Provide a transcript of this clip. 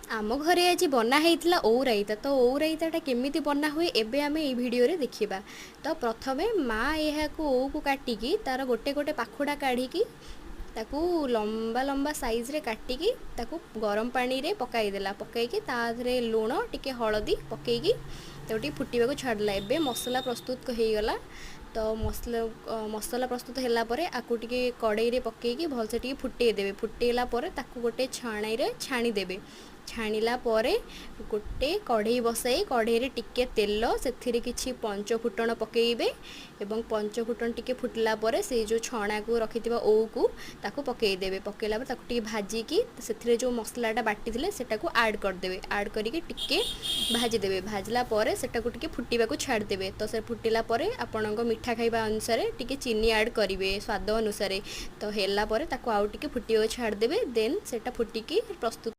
आम घरे आज बना होता ओउ राइता। तो ओउ राइताटा केमिति बना हुए एबे आमे एई भिडियो रे देखिबा। तो प्रथमे माँ यह ओउ को काटिकी तार गोटे गोटे पाखुड़ा काढ़िकी ताकू लंबा लंबा साइज रे काटिकी ताकू गरम पानी रे पकाईदेला। पकईकी ताधरे लुण टिके हलदी पकईकी तो फुटवा छाड़ला। एबे मसला प्रस्तुत हो गला। तो मसला प्रस्तुत होला परे आकु टिके कड़ाई रे पकईकी भलसे टिके फुटेई देबे। फुटेला परे ताकु गोटे छाणाई रे छाणी देबे। छाणिला परे गोटे कढ़ई बसाई कढ़ई रे टिके तेल से किछि पंच फुटण पकेइबे एवं पंच फुटण टिके फुटला परे से जो छणा को रखिथिबा ओउ को ताकू पकेई देबे। पकेला परे ताकू टिके भाजी की सेथिरे जो मसलाटा बाटी थिले सेटाकू ऐड कर देबे। ऐड करिके टिके भाजी देबे। भाजला परे सेटाकू टिके फुटिबा को छाड़ देबे। तो से फुटिला परे आपणको मिठा खाइबा अनुसार टिके चीनी ऐड करिवे स्वाद अनुसार। तो हेला परे ताकू आउ टिके फुटिबा को छाड़ देबे। देन सेटा फुटिकी प्रस्तुत।